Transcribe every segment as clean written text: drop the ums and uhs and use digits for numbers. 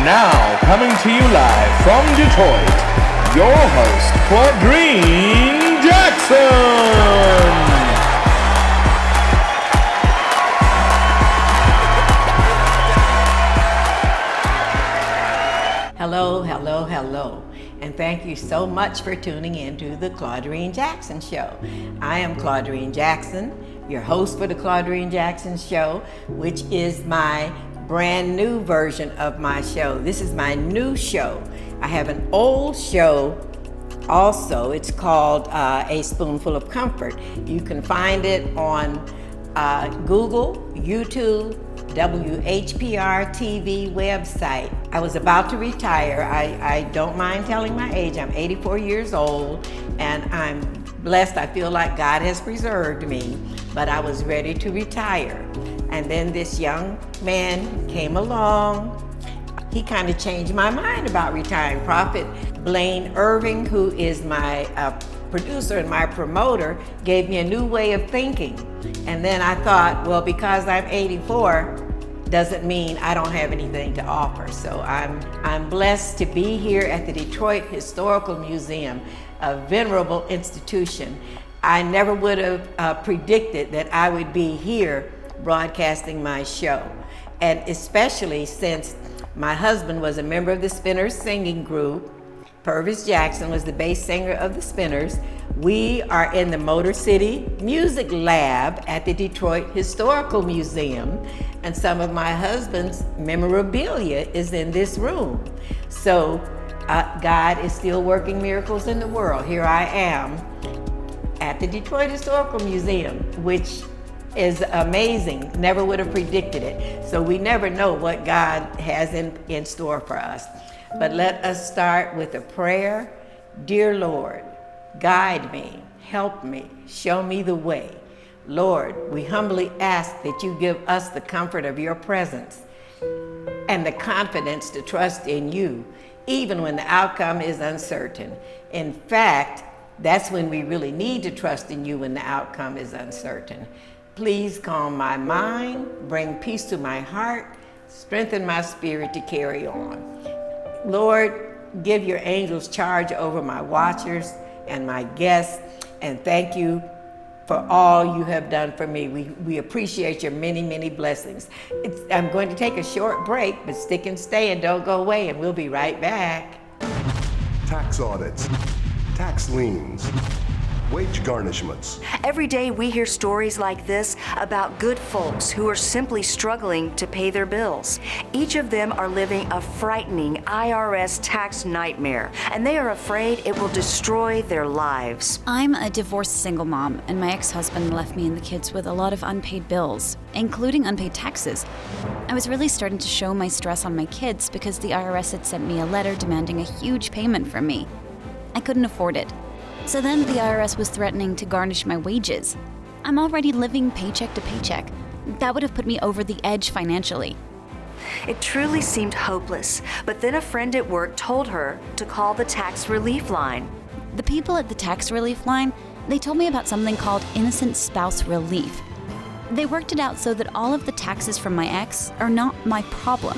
Now, coming to you live from Detroit, your host, Claudreen Jackson. Hello, and thank you so much for tuning in to the Claudreen Jackson Show. I am Claudreen Jackson, your host for the Claudreen Jackson Show, which is my brand new version of my show. This is my new show. I have an old show also. It's called A Spoonful of Comfort. You can find it on Google, YouTube, WHPR TV website. I was about to retire. I don't mind telling my age. I'm 84 years old, and I'm blessed. I feel like God has preserved me, but I was ready to retire. And then this young man came along. He kind of changed my mind about retiring. Prophet Blaine Irving, who is my producer and my promoter, gave me a new way of thinking. And then I thought, well, because I'm 84, doesn't mean I don't have anything to offer. So I'm blessed to be here at the Detroit Historical Museum, a venerable institution. I never would have predicted that I would be here broadcasting my show. And especially since my husband was a member of the Spinners singing group. Purvis Jackson was the bass singer of the Spinners. We are in the Motor City Music Lab at the Detroit Historical Museum, and some of my husband's memorabilia is in this room. So God is still working miracles in the world. Here I am at the Detroit Historical Museum, which is amazing. Never would have predicted it. So we never know what God has in store for us. But let us start with a prayer. Dear Lord, guide me, help me, show me the way. Lord, we humbly ask that you give us the comfort of your presence and the confidence to trust in you, even when the outcome is uncertain. In fact, that's when we really need to trust in you, when the outcome is uncertain. Please calm my mind, bring peace to my heart, strengthen my spirit to carry on. Lord, give your angels charge over my watchers and my guests, and thank you for all you have done for me. We appreciate your many, many blessings. I'm going to take a short break, but stick and stay and don't go away, and we'll be right back. Tax audits, tax liens, wage garnishments. Every day we hear stories like this about good folks who are simply struggling to pay their bills. Each of them are living a frightening IRS tax nightmare, and they are afraid it will destroy their lives. I'm a divorced single mom, and my ex-husband left me and the kids with a lot of unpaid bills, including unpaid taxes. I was really starting to show my stress on my kids because the IRS had sent me a letter demanding a huge payment from me. I couldn't afford it. So then the IRS was threatening to garnish my wages. I'm already living paycheck to paycheck. That would have put me over the edge financially. It truly seemed hopeless, but then a friend at work told her to call the tax relief line. The people at the tax relief line, they told me about something called innocent spouse relief. They worked it out so that all of the taxes from my ex are not my problem.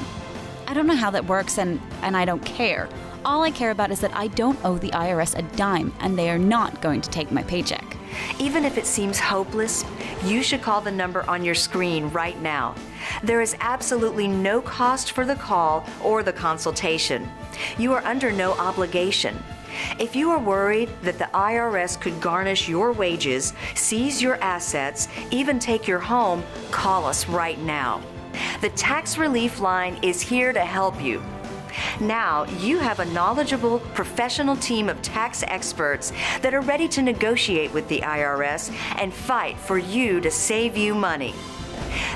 I don't know how that works, and I don't care. All I care about is that I don't owe the IRS a dime, and they are not going to take my paycheck. Even if it seems hopeless, you should call the number on your screen right now. There is absolutely no cost for the call or the consultation. You are under no obligation. If you are worried that the IRS could garnish your wages, seize your assets, even take your home, call us right now. The Tax Relief Line is here to help you. Now, you have a knowledgeable, professional team of tax experts that are ready to negotiate with the IRS and fight for you to save you money.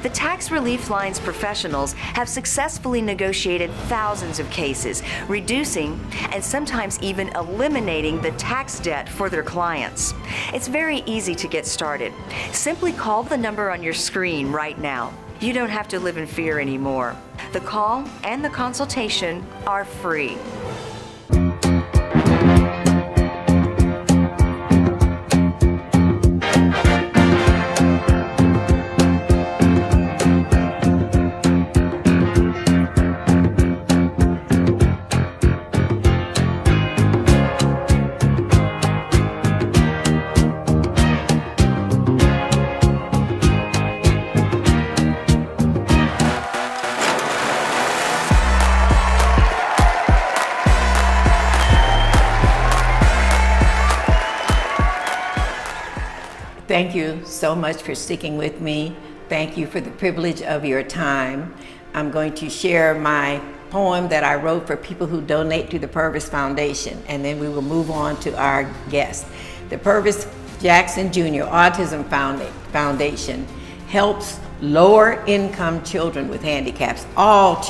The Tax Relief Line's professionals have successfully negotiated thousands of cases, reducing and sometimes even eliminating the tax debt for their clients. It's very easy to get started. Simply call the number on your screen right now. You don't have to live in fear anymore. The call and the consultation are free. Thank you so much for sticking with me. Thank you for the privilege of your time. I'm going to share my poem that I wrote for people who donate to the Purvis Foundation, and then we will move on to our guest. The Purvis Jackson Jr. Autism Foundation helps lower income children with handicaps. All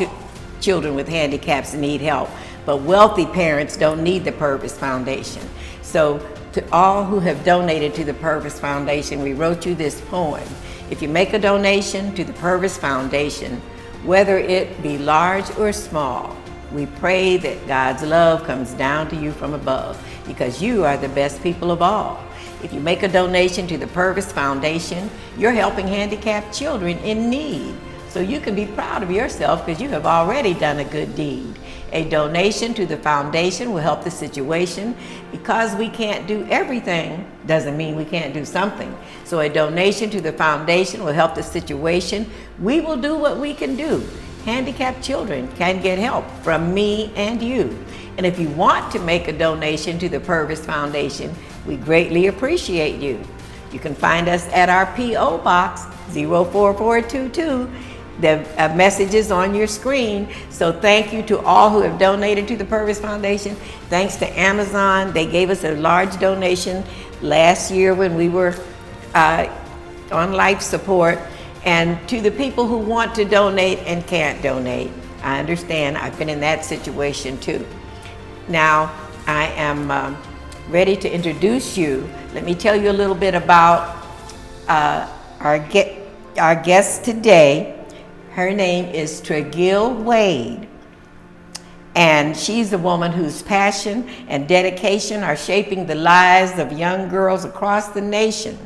children with handicaps need help, but wealthy parents don't need the Purvis Foundation. So to all who have donated to the Purvis Foundation, we wrote you this poem. If you make a donation to the Purvis Foundation, whether it be large or small, we pray that God's love comes down to you from above, because you are the best people of all. If you make a donation to the Purvis Foundation, you're helping handicapped children in need. So you can be proud of yourself because you have already done a good deed. A donation to the foundation will help the situation. Because we can't do everything doesn't mean we can't do something. So a donation to the foundation will help the situation. We will do what we can do. Handicapped children can get help from me and you. And if you want to make a donation to the Purvis Foundation, we greatly appreciate you. You can find us at our P.O. Box 04422. The message is on your screen. So thank you to all who have donated to the Purvis Foundation. Thanks to Amazon. They gave us a large donation last year when we were on life support. And to the people who want to donate and can't donate, I understand. I've been in that situation too. Now, I am ready to introduce you. Let me tell you a little bit about our guest today. Her name is Tragil Wade, and she's a woman whose passion and dedication are shaping the lives of young girls across the nation.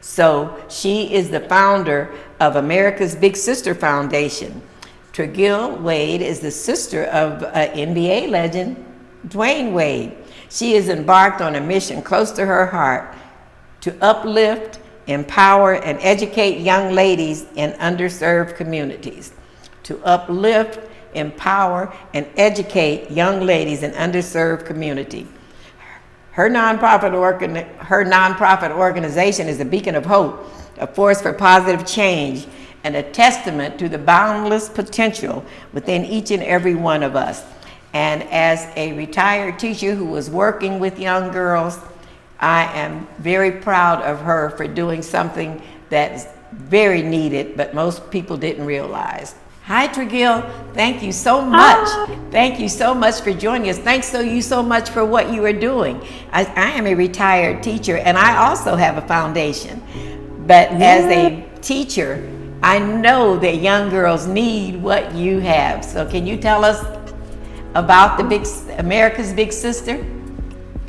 So she is the founder of America's Big Sister Foundation. Tragil Wade is the sister of NBA legend Dwayne Wade. She is embarked on a mission close to her heart to uplift, empower, and educate young ladies in underserved communities. To uplift, empower, and educate young ladies in underserved community. Her nonprofit organization is a beacon of hope, a force for positive change, and a testament to the boundless potential within each and every one of us. And as a retired teacher who was working with young girls, I am very proud of her for doing something that's very needed, but most people didn't realize. Hi, Tragil. Thank you so much. Hi. Thank you so much for joining us. Thanks you so much for what you are doing. I am a retired teacher, and I also have a foundation. But as a teacher, I know that young girls need what you have. So can you tell us about America's Big Sister?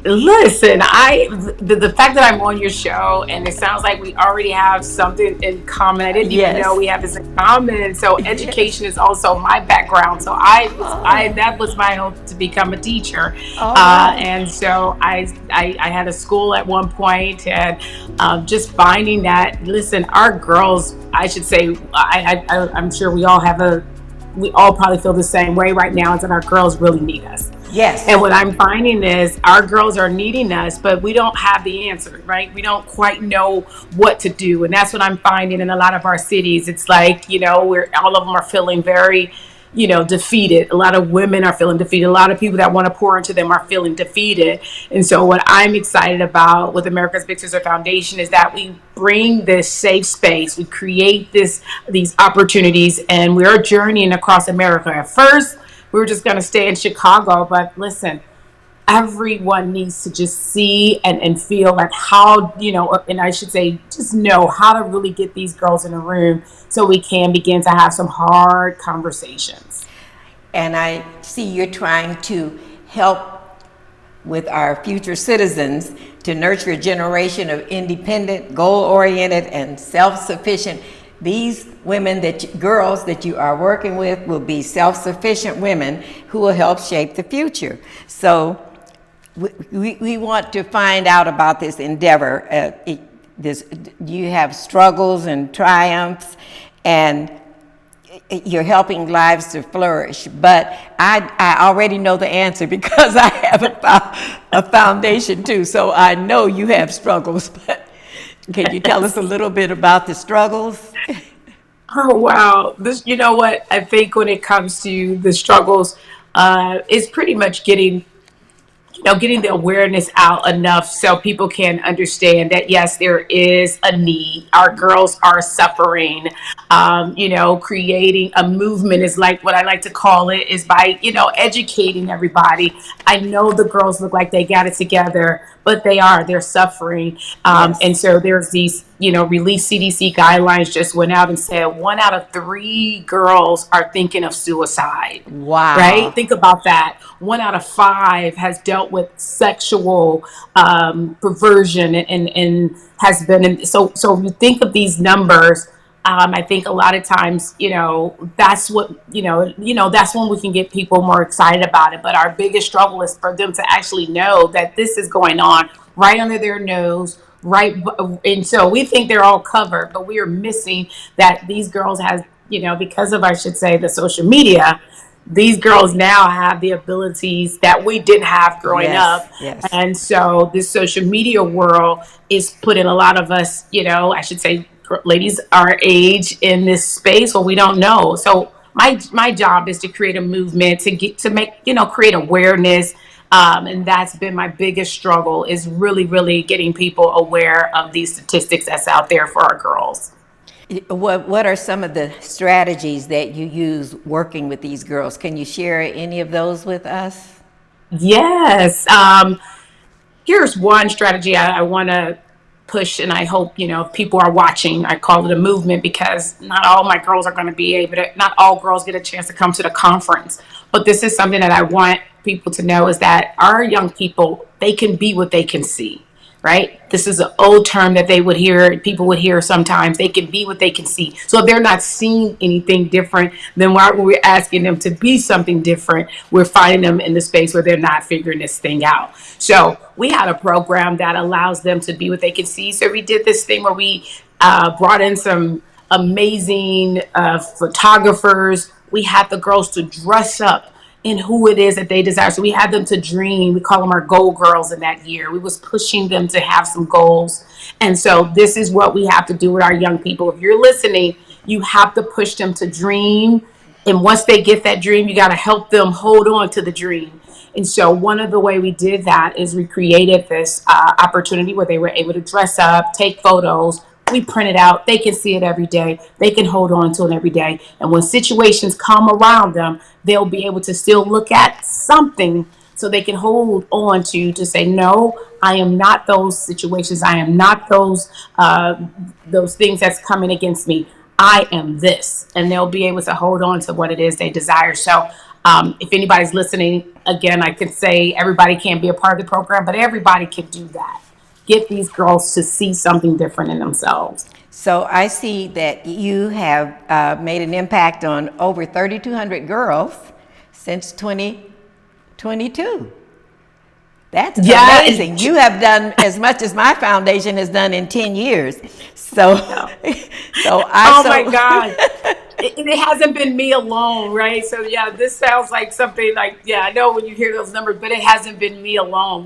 Listen, the fact that I'm on your show and it sounds like we already have something in common. I didn't even know we have this in common. So education is also my background. So that was my hope, to become a teacher. And so I had a school at one point, and just finding that, listen, our girls, I should say, I'm sure we all probably feel the same way right now, is that our girls really need us. Yes. And what I'm finding is our girls are needing us, but we don't have the answer, right? We don't quite know what to do. And that's what I'm finding in a lot of our cities. It's like, all of them are feeling very, defeated. A lot of women are feeling defeated. A lot of people that want to pour into them are feeling defeated. And so what I'm excited about with America's Big Sister Foundation is that we bring this safe space. We create these opportunities, and we are journeying across America. At first, we were just going to stay in Chicago, but listen, everyone needs to just see and feel like how, and I should say, just know how to really get these girls in a room so we can begin to have some hard conversations. And I see you're trying to help with our future citizens to nurture a generation of independent, goal-oriented, and self-sufficient. These girls that you are working with will be self-sufficient women who will help shape the future. So we want to find out about this endeavor. You have struggles and triumphs, and you're helping lives to flourish. But I already know the answer because I have a foundation too. So I know you have struggles. But Can you tell us a little bit about the struggles? Oh wow. This, you know what? I think when it comes to the struggles, it's pretty much getting the awareness out enough so people can understand that yes, there is a need. Our girls are suffering. Creating a movement is like what I like to call it is by educating everybody. I know the girls look like they got it together, but they're suffering. And Yes. so there's these release CDC guidelines just went out and said 1 out of 3 girls are thinking of suicide. Right? Wow. Think about that. 1 out of 5 has dealt with sexual perversion and has been in. So if you think of these numbers, I think a lot of times, that's what, that's when we can get people more excited about it. But our biggest struggle is for them to actually know that this is going on right under their nose, right. And so we think they're all covered, but we are missing that these girls has, because of, I should say, the social media, these girls now have the abilities that we didn't have growing Yes. up. Yes. And so this social media world is putting a lot of us, I should say, ladies our age in this space where we don't know. So my job is to create a movement to make, create awareness. And that's been my biggest struggle is really, really getting people aware of these statistics that's out there for our girls. What are some of the strategies that you use working with these girls? Can you share any of those with us? Yes. Here's one strategy I want to push, and I hope if people are watching, I call it a movement because not all my girls are going to be able to. Not all girls get a chance to come to the conference, but this is something that I want people to know is that our young people, they can be what they can see. Right? This is an old term that people would hear sometimes. They can be what they can see. So if they're not seeing anything different, then why were we asking them to be something different? We're finding them in the space where they're not figuring this thing out. So we had a program that allows them to be what they can see. So we did this thing where we brought in some amazing photographers. We had the girls to dress up in who it is that they desire. So we had them to dream. We call them our goal girls in that year. We was pushing them to have some goals. And so this is what we have to do with our young people. If you're listening, you have to push them to dream. And once they get that dream, you got to help them hold on to the dream. And so one of the way we did that is we created this opportunity where they were able to dress up, take photos. We print it out. They can see it every day. They can hold on to it every day. And when situations come around them, they'll be able to still look at something so they can hold on to say, no, I am not those situations. I am not those things that's coming against me. I am this. And they'll be able to hold on to what it is they desire. So if anybody's listening, again, I could say everybody can't be a part of the program, but everybody can do that. Get these girls to see something different in themselves. So I see that you have made an impact on over 3,200 girls since 2022. That's amazing. You have done as much as my foundation has done in 10 years. So, my God. It hasn't been me alone, right? So yeah, this sounds like something like, yeah, I know when you hear those numbers, but it hasn't been me alone.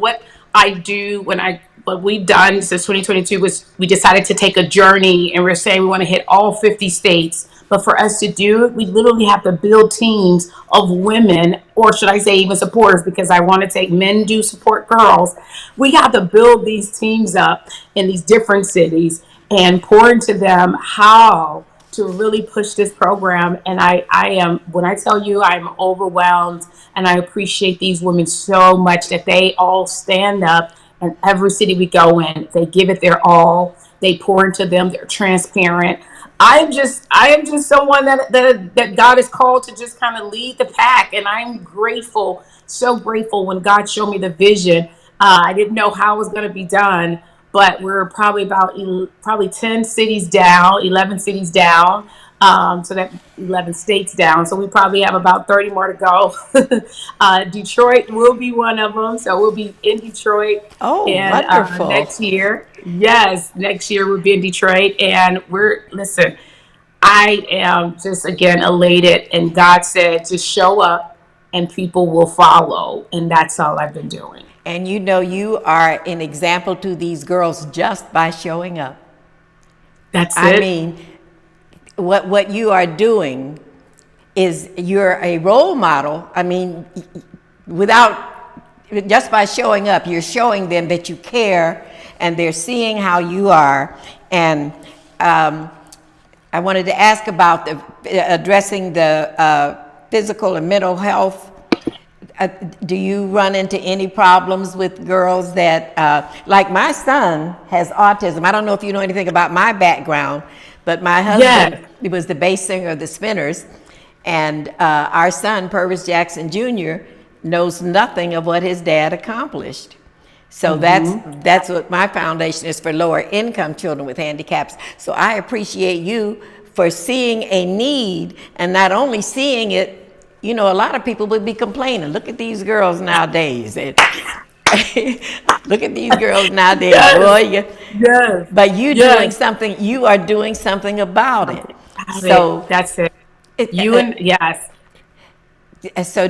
What we've done since 2022 was we decided to take a journey, and we're saying we want to hit all 50 states. But for us to do it, we literally have to build teams of women, or should I say even supporters, because I want to take men do support girls. We got to build these teams up in these different cities and pour into them how to really push this program. And I am, when I tell you, I'm overwhelmed, and I appreciate these women so much that they all stand up. And every city we go in, they give it their all. They pour into them. They're transparent. I am just someone that God has called to just kind of lead the pack. And I'm grateful, so grateful when God showed me the vision. I didn't know how it was going to be done, but we're probably about 10 cities down, 11 cities down. So that 11 states down. So we probably have about 30 more to go. Detroit will be one of them. So we'll be in Detroit. Oh, and wonderful. Next year we'll be in Detroit. And I am just, again, elated. And God said, just show up and people will follow. And that's all I've been doing. And you are an example to these girls just by showing up. That's I it. mean, what you are doing is you're a role model. I mean, just by showing up, you're showing them that you care, and they're seeing how you are. And I wanted to ask about addressing the physical and mental health. Do you run into any problems with girls that, like my son has autism? I don't know if you know anything about my background, but my husband was the bass singer of the Spinners, and our son, Purvis Jackson Jr., knows nothing of what his dad accomplished. So that's what my foundation is, for lower income children with handicaps. So I appreciate you for seeing a need, and not only seeing it. You know, a lot of people would be complaining. Look at these girls nowadays. Look at these girls nowadays, boy. Yes. But doing something. You are doing something about it. So that's it. Yes. So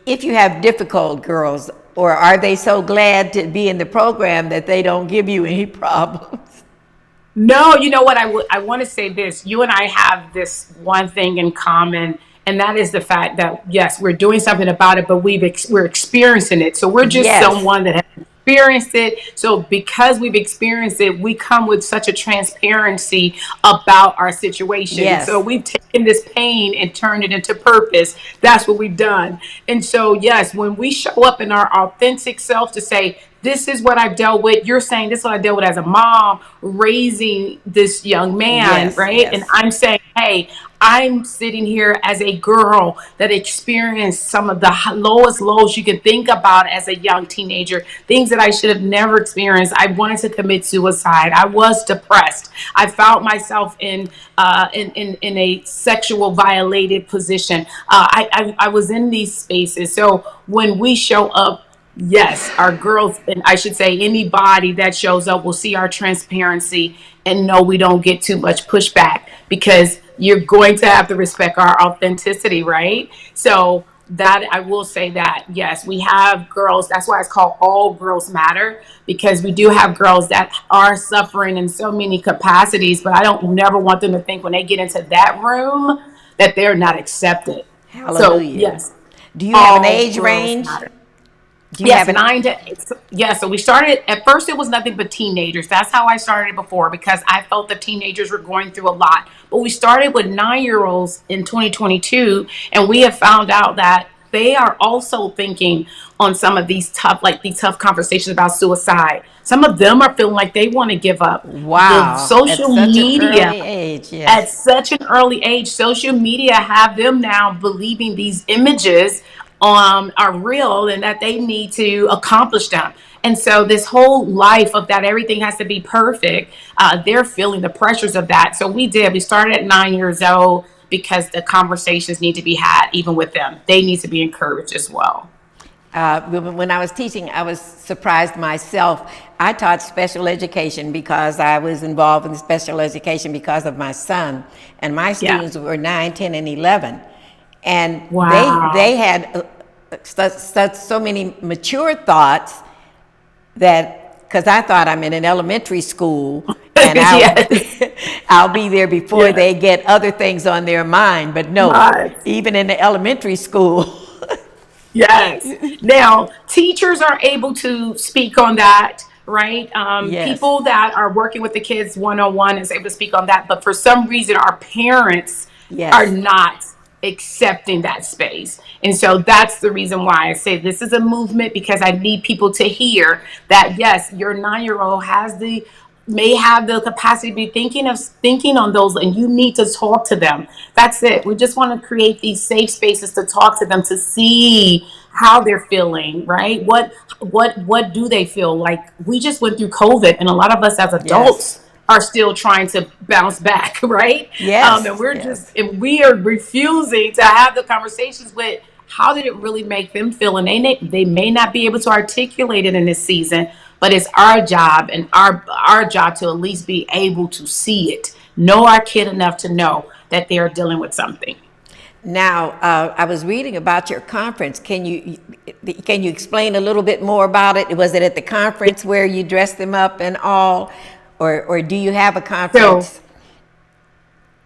if you have difficult girls, or are they so glad to be in the program that they don't give you any problems? No, you know what? I want to say this. You and I have this one thing in common, and that is the fact that, yes, we're doing something about it, but we're experiencing it. So we're just someone that has experienced it. So because we've experienced it, we come with such a transparency about our situation. Yes. So we've taken this pain and turned it into purpose. That's what we've done. And so, yes, when we show up in our authentic self to say, this is what I've dealt with. You're saying this is what I dealt with as a mom raising this young man, right? Yes. And I'm saying, hey, I'm sitting here as a girl that experienced some of the lowest lows you can think about as a young teenager, things that I should have never experienced. I wanted to commit suicide. I was depressed. I found myself in a sexual violated position. I was in these spaces. So when we show up, yes, our girls, and I should say anybody that shows up will see our transparency and know we don't get too much pushback, because you're going to have to respect our authenticity, right? So that I will say that, yes, we have girls. That's why it's called All Girls Matter, because we do have girls that are suffering in so many capacities, but I don't never want them to think when they get into that room that they're not accepted. Hallelujah. So, yes. Do you have an age range? Yes, 9 to 8. Yeah, so we started, at first it was nothing but teenagers. That's how I started before, because I felt the teenagers were going through a lot. But we started with 9-year-olds in 2022, and we have found out that they are also thinking on some of these tough conversations about suicide. Some of them are feeling like they want to give up. Wow. The social media, at such an early age, social media have them now believing these images are real and that they need to accomplish them. And so this whole life of that everything has to be perfect, they're feeling the pressures of that. So we started at 9 years old, because the conversations need to be had even with them. They need to be encouraged as well. When I was teaching, I was surprised myself. I taught special education because I was involved in special education because of my son, and my students were 9, 10, and 11. And they had so many mature thoughts, that because I thought I'm in an elementary school and I'll be there before they get other things on their mind. But no, even in the elementary school. Yes. Now, teachers are able to speak on that, right? People that are working with the kids one-on-one is able to speak on that. But for some reason, our parents are not accepting that space. And so that's the reason why I say this is a movement, because I need people to hear that, yes, your 9-year-old may have the capacity to be thinking on those, and you need to talk to them. That's it. We just want to create these safe spaces to talk to them, to see how they're feeling, right? What do they feel like? We just went through COVID, and a lot of us as adults are still trying to bounce back, right? Yes. And we are refusing to have the conversations with how did it really make them feel, and they may not be able to articulate it in this season, but it's our job, and our job to at least be able to see it, know our kid enough to know that they're dealing with something. Now, I was reading about your conference. Can you explain a little bit more about it? Was it at the conference where you dressed them up and all? or do you have a So conference?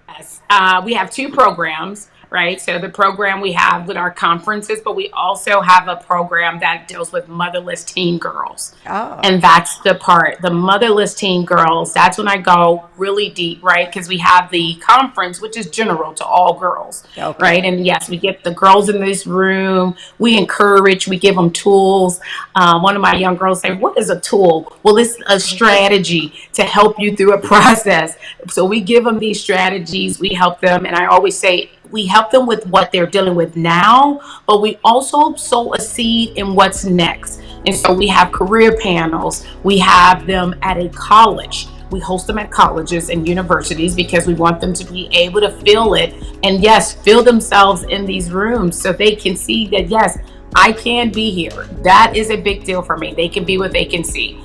yes, we have two programs, right? So the program we have with our conferences, but we also have a program that deals with motherless teen girls. Oh, And that's the part, the motherless teen girls, that's when I go really deep, right? Because we have the conference, which is general to all girls, okay. right? And yes, we get the girls in this room, we encourage, we give them tools. One of my young girls say, what is a tool? Well, it's a strategy to help you through a process. So we give them these strategies, we help them. And I always say, we help them with what they're dealing with now, but we also sow a seed in what's next. And so we have career panels. We have them at a college. We host them at colleges and universities because we want them to be able to feel it. And yes, feel themselves in these rooms so they can see that, yes, I can be here. That is a big deal for me. They can be what they can see.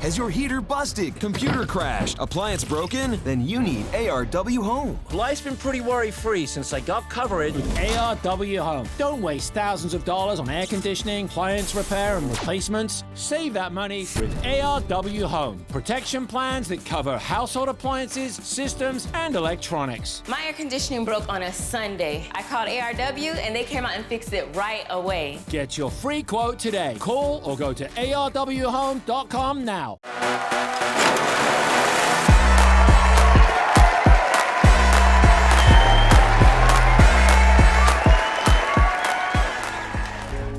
Has your heater busted, computer crashed, appliance broken? Then you need ARW Home. Life's been pretty worry-free since I got covered with ARW Home. Don't waste thousands of dollars on air conditioning, appliance repair, and replacements. Save that money with ARW Home. Protection plans that cover household appliances, systems, and electronics. My air conditioning broke on a Sunday. I called ARW and they came out and fixed it right away. Get your free quote today. Call or go to arwhome.com now.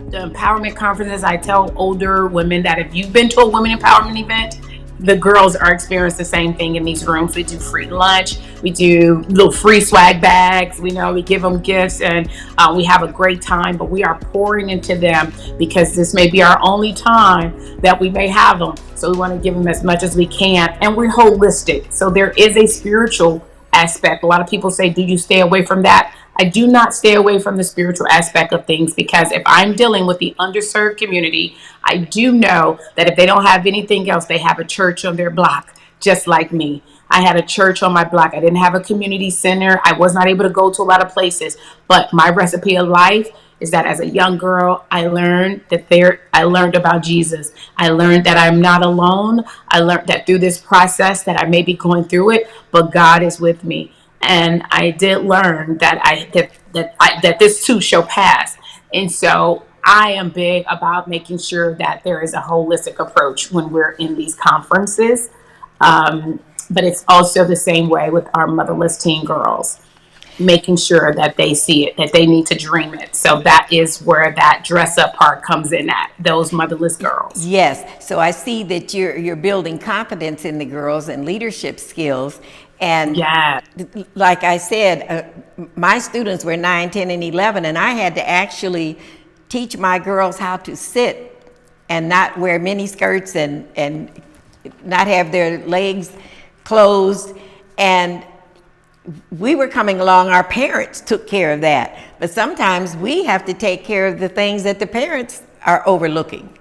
The empowerment conferences, I tell older women that if you've been to a women empowerment event, the girls are experiencing the same thing in these rooms. We do free lunch, we do little free swag bags, we give them gifts, and we have a great time, but we are pouring into them because this may be our only time that we may have them. So we want to give them as much as we can, and we're holistic. So there is a spiritual aspect. A lot of people say, do you stay away from that? I do not stay away from the spiritual aspect of things because if I'm dealing with the underserved community, I do know that if they don't have anything else, they have a church on their block, just like me. I had a church on my block. I didn't have a community center. I was not able to go to a lot of places, but my recipe of life is that as a young girl, I learned about Jesus. I learned that I'm not alone. I learned that through this process that I may be going through it, but God is with me. And I did learn that this too shall pass. And so I am big about making sure that there is a holistic approach when we're in these conferences. But it's also the same way with our motherless teen girls, making sure that they see it, that they need to dream it. So that is where that dress up part comes in at, those motherless girls. Yes. So I see that you're building confidence in the girls and leadership skills. And Yeah. like I said, my students were 9, 10, and 11, and I had to actually teach my girls how to sit and not wear mini skirts and not have their legs closed. And we were coming along, our parents took care of that. But sometimes we have to take care of the things that the parents are overlooking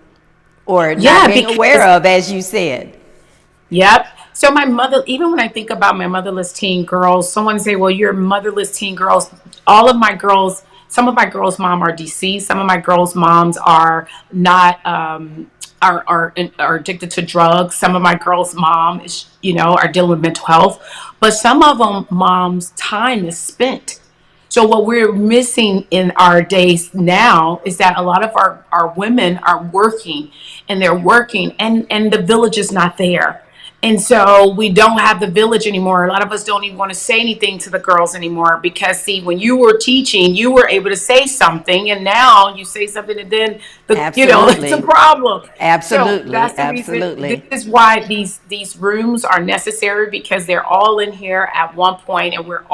or not being aware of, as you said. Yep. So my mother, even when I think about my motherless teen girls, someone say, well, you're motherless teen girls. All of my girls, some of my girls' mom are deceased. Some of my girls' moms are not, are addicted to drugs. Some of my girls' mom is, are dealing with mental health, but some of them mom's time is spent. So what we're missing in our days now is that a lot of our women are working and the village is not there. And so we don't have the village anymore. A lot of us don't even want to say anything to the girls anymore because, see, when you were teaching, you were able to say something, and now you say something, and then it's a problem. Absolutely, so that's the absolutely. reason. This is why these rooms are necessary because they're all in here at one point, and we're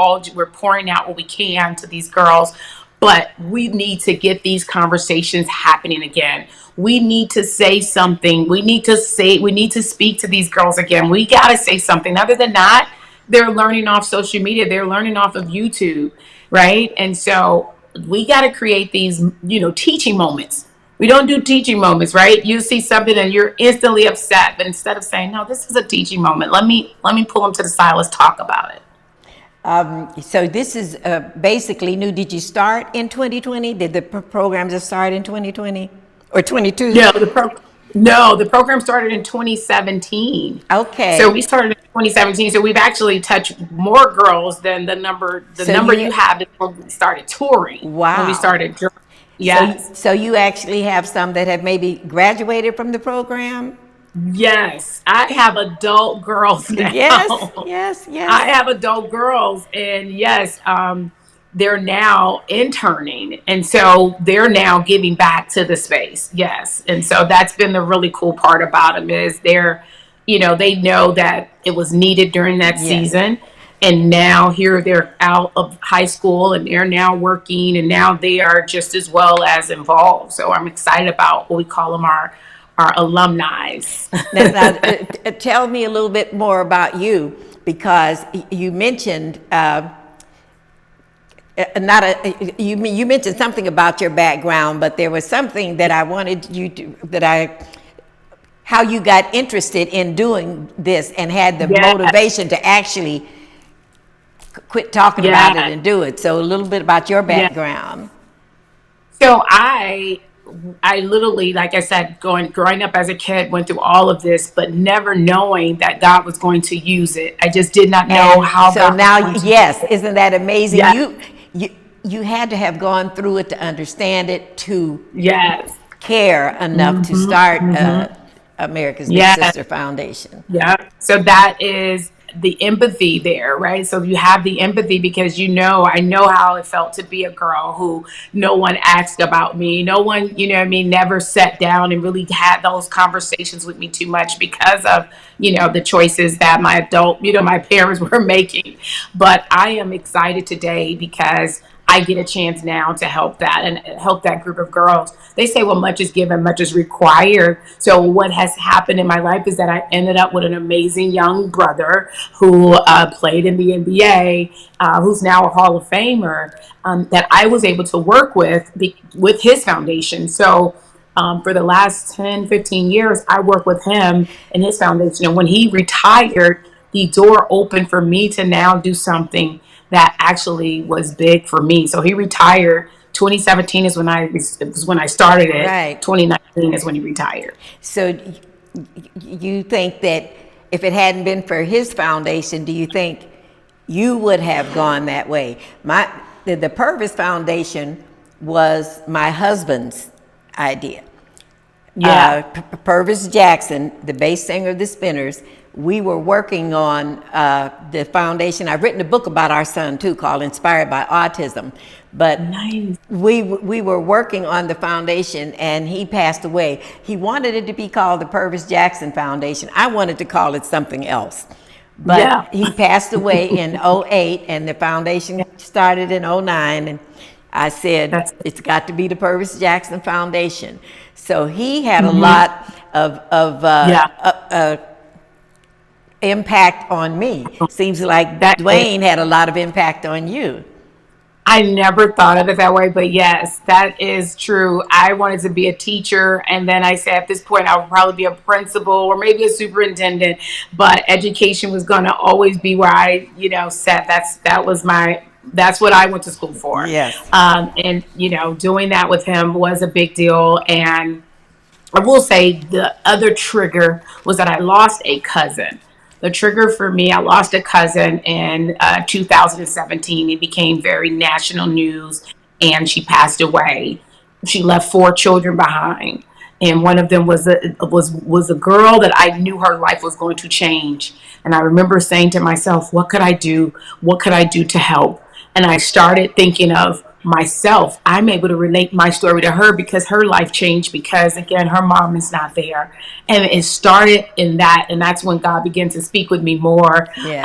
pouring out what we can to these girls. But we need to get these conversations happening again. We need to say something. We need to speak to these girls again. We got to say something. Other than that, they're learning off social media. They're learning off of YouTube, right? And so we got to create these, teaching moments. We don't do teaching moments, right? You see something and you're instantly upset. But instead of saying, no, this is a teaching moment, let me pull them to the side. Let's talk about it. So this is basically new. Did you start in 2020? Did the programs just start in 2020 or 22? No, the program started in 2017. Okay. So we started in 2017. So we've actually touched more girls than the number you have is when we started touring. Wow. When we started. Yes. So you actually have some that have maybe graduated from the program? Yes, I have adult girls now. Yes. I have adult girls, and yes, they're now interning, and so they're now giving back to the space. Yes, and so that's been the really cool part about them is they're, they know that it was needed during that season, and now here they're out of high school and they're now working, and now they are just as well as involved. So I'm excited about what we call them our alumni. Now, tell me a little bit more about you, because you mentioned you mentioned something about your background, but there was something that I wanted you to how you got interested in doing this and had the motivation to actually quit talking about it and do it. So a little bit about your background. So I literally, like I said, growing up as a kid, went through all of this, but never knowing that God was going to use it. I just did not know how. So now, isn't that amazing? You had to have gone through it to understand it, to care enough to start America's Big Sister Foundation. Yeah. So that is the empathy there, right? So you have the empathy because I know how it felt to be a girl who no one asked about me. No one, never sat down and really had those conversations with me too much because of, the choices that my parents were making. But I am excited today because I get a chance now to help that group of girls. They say, well, much is given, much is required. So what has happened in my life is that I ended up with an amazing young brother who played in the NBA, who's now a Hall of Famer, that I was able to work with his foundation. So for the last 10, 15 years, I worked with him and his foundation. And when he retired, the door opened for me to now do something that actually was big for me. So he retired. 2017 is when I started it. Right. 2019 is when he retired. So you think that if it hadn't been for his foundation, do you think you would have gone that way? The Purvis Foundation was my husband's idea. Purvis Jackson, the bass singer of the Spinners, we were working on the foundation. I've written a book about our son too, called Inspired by Autism. But we were working on the foundation, and he passed away. He wanted it to be called the Purvis Jackson Foundation. I wanted to call it something else. But he passed away in 2008, and the foundation started in 2009. And I said, it's got to be the Purvis Jackson Foundation. So he had a lot of impact on me. Seems like Dwayne had a lot of impact on you. I never thought of it that way, but yes, that is true. I wanted to be a teacher, and then I said at this point I'll probably be a principal or maybe a superintendent, but education was going to always be where I, set. That's what I went to school for. Yes. And doing that with him was a big deal. And I will say the other trigger was that I lost a cousin. The trigger for me, I lost a cousin in 2017. It became very national news, and she passed away. She left 4 children behind, and one of them was a girl that I knew her life was going to change. And I remember saying to myself, what could I do? What could I do to help? And I started thinking of myself. I'm able to relate my story to her because her life changed because, again, her mom is not there. And it started in that, and that's when God began to speak with me more. Yes.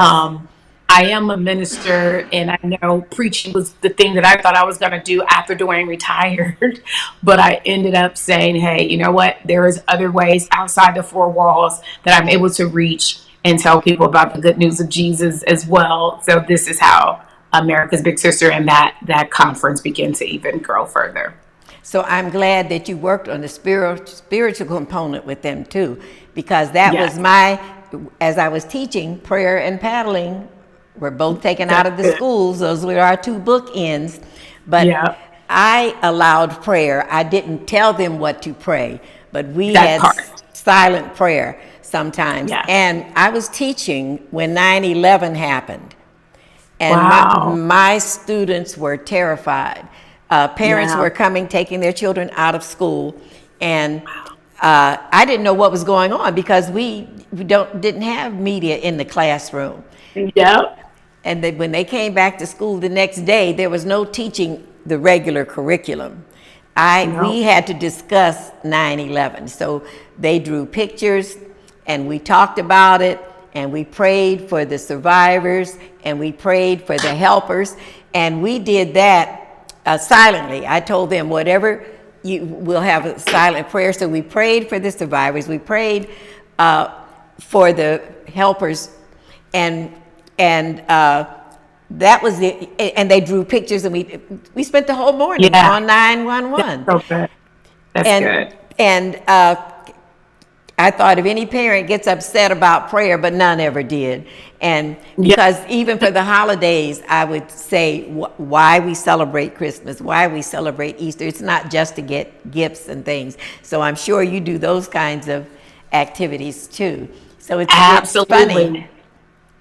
I am a minister, and I know preaching was the thing that I thought I was going to do after Dwayne retired. But I ended up saying, hey, you know what? There is other ways outside the 4 walls that I'm able to reach and tell people about the good news of Jesus as well. So this is how America's Big Sister and that conference began to even grow further. So I'm glad that you worked on the spiritual component with them too, because that was as I was teaching prayer and paddling were both taken out of the schools. Those were our two bookends. But I allowed prayer. I didn't tell them what to pray, but we had silent prayer sometimes. And I was teaching when 9/11 happened. And my students were terrified. Parents were coming, taking their children out of school. And I didn't know what was going on because we didn't have media in the classroom. And when they came back to school the next day, there was no teaching the regular curriculum. We had to discuss 9/11. So they drew pictures and we talked about it and we prayed for the survivors and we prayed for the helpers. And we did that silently. I told them, whatever, we'll have a silent prayer. So we prayed for the survivors. We prayed for the helpers, and that was it. And they drew pictures, and we spent the whole morning on 911. That's so good. That's good. And I thought if any parent gets upset about prayer, but none ever did. And because even for the holidays, I would say why we celebrate Christmas, why we celebrate Easter. It's not just to get gifts and things. So I'm sure you do those kinds of activities too. So it's funny.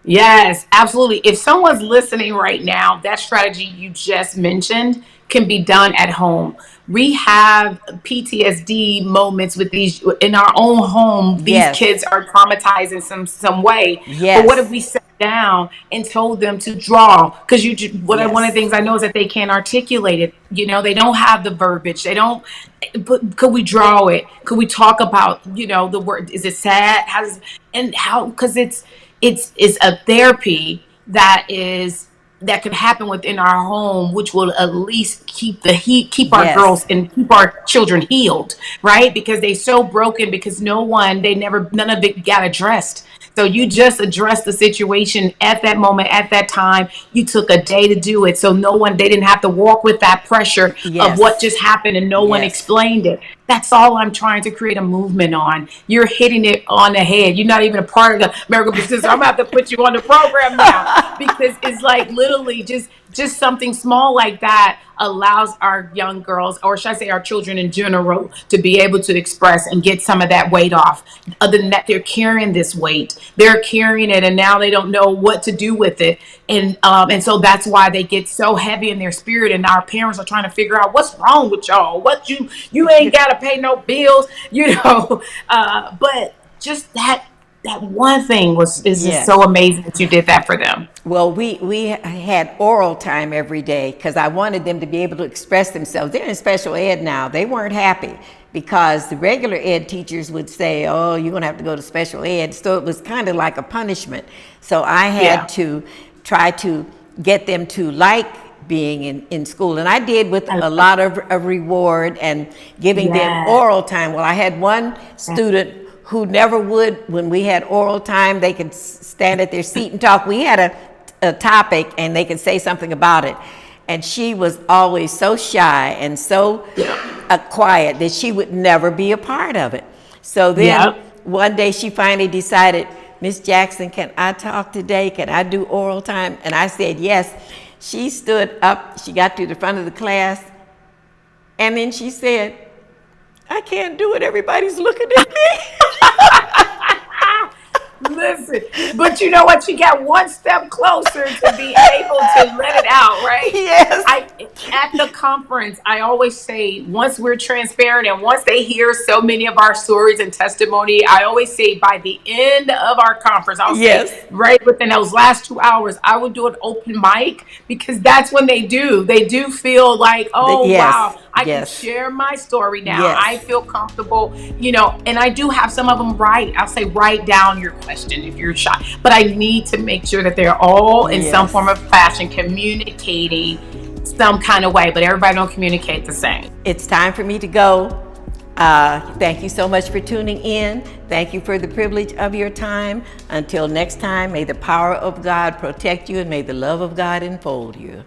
Yes, absolutely. If someone's listening right now, that strategy you just mentioned can be done at home. We have PTSD moments with these in our own home. These kids are traumatized in some way. But what if we sat down and told them to draw? Because one of the things I know is that they can't articulate it. You know, they don't have the verbiage. They don't. But could we draw it? Could we talk about, the word? Is it sad? Because it's a therapy that could happen within our home, which will at least keep our girls and keep our children healed, right? Because they're so broken because none of it got addressed. So you just addressed the situation at that moment, at that time. You took a day to do it. So they didn't have to walk with that pressure of what just happened and no one explained it. That's all I'm trying to create a movement on. You're hitting it on the head. You're not even a part of the American Business. I'm going to have to put you on the program now because it's like literally just something small like that allows our young girls, or should I say our children in general, to be able to express and get some of that weight off. Other than that, they're carrying this weight. They're carrying it and now they don't know what to do with it. And so that's why they get so heavy in their spirit, and our parents are trying to figure out what's wrong with y'all. What you ain't got to pay no bills, but just that one thing is just so amazing that you did that for them. Well, we had oral time every day because I wanted them to be able to express themselves. They're in special ed now. They weren't happy because the regular ed teachers would say, oh, you're going to have to go to special ed. So it was kind of like a punishment. So I had to try to get them to like being in school. And I did with a lot of reward and giving them oral time. Well, I had one student who never would, when we had oral time, they could stand at their seat and talk. We had a topic and they could say something about it. And she was always so shy and so quiet that she would never be a part of it. So then one day she finally decided, Miss Jackson, can I talk today? Can I do oral time? And I said, yes. She stood up, she got to the front of the class, and then she said, I can't do it, everybody's looking at me. Listen, but you know what? She got one step closer to be able to let it out, right? Yes. At the conference, I always say, once we're transparent and once they hear so many of our stories and testimony, I always say by the end of our conference, I'll say right within those last 2 hours, I would do an open mic because that's when they do feel like, oh, wow, I can share my story now. I feel comfortable, and I do have some of them write. I'll say, write down your question if you're shy, but I need to make sure that they're all in some form of fashion communicating some kind of way, but everybody don't communicate the same. It's time for me to go. Thank you so much for tuning in. Thank you for the privilege of your time. Until next time, may the power of God protect you and may the love of God enfold you.